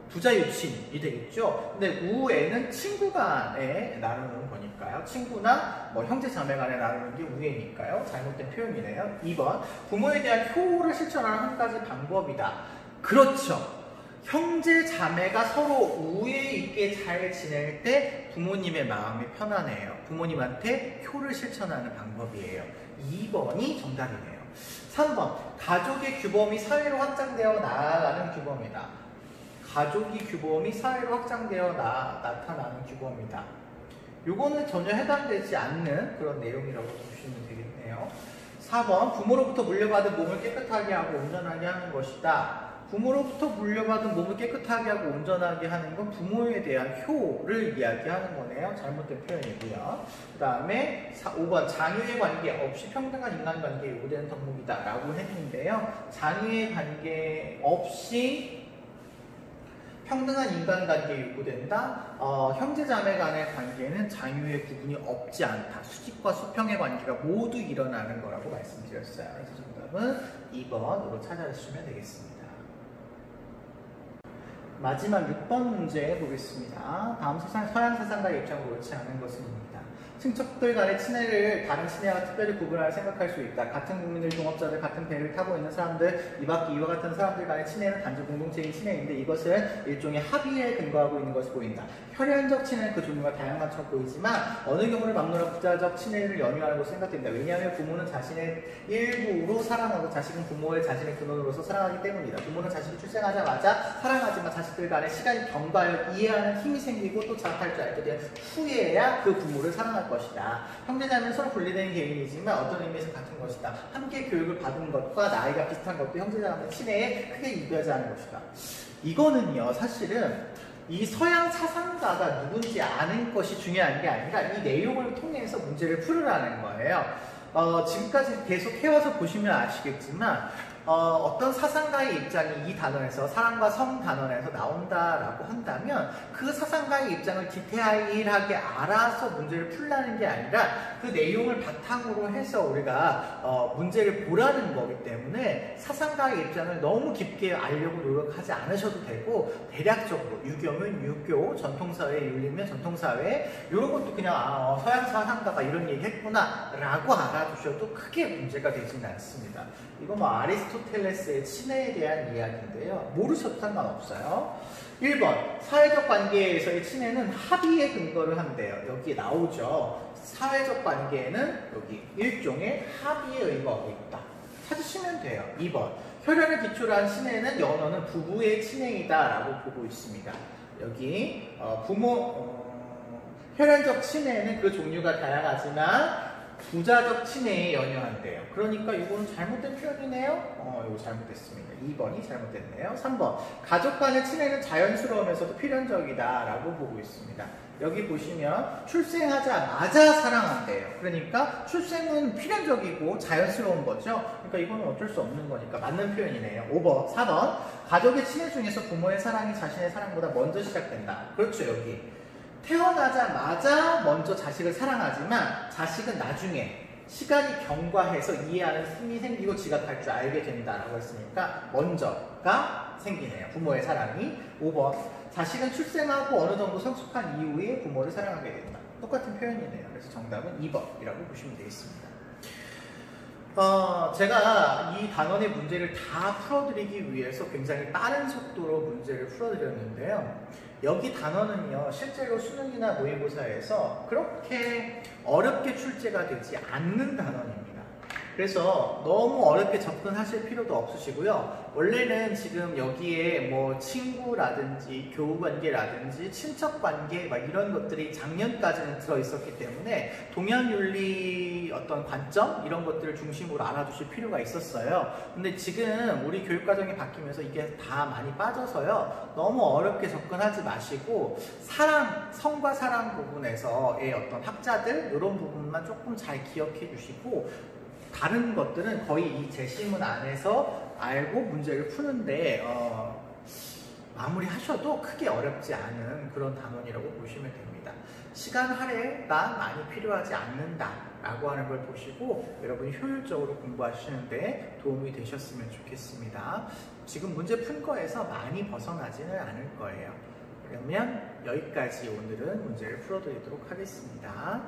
부자 유친이 되겠죠. 근데 우애는 친구 간에 나누는 거니까요. 친구나 뭐 형제 자매 간에 나누는 게 우애니까요. 잘못된 표현이네요. 2번 부모에 대한 효를 실천하는 한 가지 방법이다. 그렇죠. 형제 자매가 서로 우애 있게 잘 지낼 때 부모님의 마음이 편안해요. 부모님한테 효를 실천하는 방법이에요. 2번이 정답이네요. 3번 가족의 규범이 사회로 확장되어 나아가는 규범이다. 가족이 규범이 사회로 확장되어 나타나는 규범이다. 요거는 전혀 해당되지 않는 그런 내용이라고 보시면 되겠네요. 4번 부모로부터 물려받은 몸을 깨끗하게 하고 온전하게 하는 것이다. 부모로부터 물려받은 몸을 깨끗하게 하고 온전하게 하는 건 부모에 대한 효를 이야기하는 거네요. 잘못된 표현이고요. 그 다음에 5번 장유의 관계 없이 평등한 인간관계에 요구되는 덕목이다 라고 했는데요. 장유의 관계 없이 평등한 인간관계에 요구된다. 형제자매 간의 관계는 장유의 구분이 없지 않다. 수직과 수평의 관계가 모두 일어나는 거라고 말씀드렸어요. 그래서 정답은 2번으로 찾아주시면 되겠습니다. 마지막 6번 문제 보겠습니다. 다음 서양 사상가의 입장으로 옳지 않은 것은입니다. 친척들 간의 친애를 다른 친애와 특별히 구분하여 생각할 수 있다. 같은 국민들, 동업자들, 같은 배를 타고 있는 사람들, 이와 같은 사람들 간의 친애는 단지 공동체인 친애인데 이것은 일종의 합의에 근거하고 있는 것이 보인다. 혈연적 친애는 그 종류가 다양한 척 보이지만 어느 경우를 막론하 부자적 친애를 연유하는 것으로 생각됩니다. 왜냐하면 부모는 자신의 일부로 사랑하고 자식은 부모의 자신의 근원으로서 사랑하기 때문이다. 부모는 자식이 출생하자마자 사랑하지만 자식들 간의 시간이 경과하여 이해하는 힘이 생기고 또 자각할 줄 알게 된 후에야 그 부모를 사랑할 것이다. 형제자매는 서로 분리된 개인이지만 어떤 의미에서 같은 것이다. 함께 교육을 받은 것과 나이가 비슷한 것도 형제자매 친애에 크게 이별하지 않은 것이다. 이거는요, 사실은 이 서양 사상가가 누군지 아는 것이 중요한 게 아니라 이 내용을 통해서 문제를 풀으라는 거예요. 지금까지 계속 해와서 보시면 아시겠지만 어떤 사상가의 입장이 이 단원에서 사랑과 성 단원에서 나온다라고 한다면 그 사상가의 입장을 디테일하게 알아서 문제를 풀라는 게 아니라 그 내용을 바탕으로 해서 우리가 문제를 보라는 거기 때문에 사상가의 입장을 너무 깊게 알려고 노력하지 않으셔도 되고 대략적으로 유교면 유교, 전통사회, 윤리면 전통사회 이런 것도 그냥 서양 사상가가 이런 얘기 했구나 라고 알아두셔도 크게 문제가 되지는 않습니다. 이거 뭐 아리스토텔레스의 친애에 대한 이야기인데요. 모르셔도 상관없어요. 1번 사회적 관계에서의 친애는 합의에 근거를 한대요. 여기 나오죠. 사회적 관계에는 여기 일종의 합의에 의거하고 있다. 찾으시면 돼요. 2번 혈연을 기초로 한 친애는 연어는 부부의 친애이다 라고 보고 있습니다. 여기 혈연적 친애는 그 종류가 다양하지만 부자적 친애에 연연한대요. 그러니까 이건 잘못된 표현이네요. 이거 잘못됐습니다. 2번이 잘못됐네요. 3번 가족 간의 친애는 자연스러우면서도 필연적이다 라고 보고 있습니다. 여기 보시면 출생하자마자 사랑한대요. 그러니까 출생은 필연적이고 자연스러운 거죠. 그러니까 이거는 어쩔 수 없는 거니까 맞는 표현이네요. 4번 가족의 친애 중에서 부모의 사랑이 자신의 사랑보다 먼저 시작된다. 그렇죠. 여기 태어나자마자 먼저 자식을 사랑하지만 자식은 나중에 시간이 경과해서 이해하는 힘이 생기고 지각할 줄 알게 된다라고 했으니까 먼저가 생기네요. 부모의 사랑이. 5번 자식은 출생하고 어느 정도 성숙한 이후에 부모를 사랑하게 된다. 똑같은 표현이네요. 그래서 정답은 2번이라고 보시면 되겠습니다. 제가 이 단원의 문제를 다 풀어드리기 위해서 굉장히 빠른 속도로 문제를 풀어드렸는데요. 여기 단원은요, 실제로 수능이나 모의고사에서 그렇게 어렵게 출제가 되지 않는 단원입니다. 그래서 너무 어렵게 접근하실 필요도 없으시고요. 원래는 지금 여기에 뭐 친구라든지 교우관계라든지 친척관계 막 이런 것들이 작년까지는 들어있었기 때문에 동양윤리 어떤 관점 이런 것들을 중심으로 알아두실 필요가 있었어요. 근데 지금 우리 교육과정이 바뀌면서 이게 다 많이 빠져서요. 너무 어렵게 접근하지 마시고 사랑, 성과 사랑 부분에서의 어떤 학자들 이런 부분만 조금 잘 기억해 주시고 다른 것들은 거의 이 제시문 안에서 알고 문제를 푸는데 마무리하셔도 크게 어렵지 않은 그런 단원이라고 보시면 됩니다. 시간 할애가 많이 필요하지 않는다 라고 하는 걸 보시고 여러분이 효율적으로 공부하시는데 도움이 되셨으면 좋겠습니다. 지금 문제 푼 거에서 많이 벗어나지는 않을 거예요. 그러면 여기까지 오늘은 문제를 풀어드리도록 하겠습니다.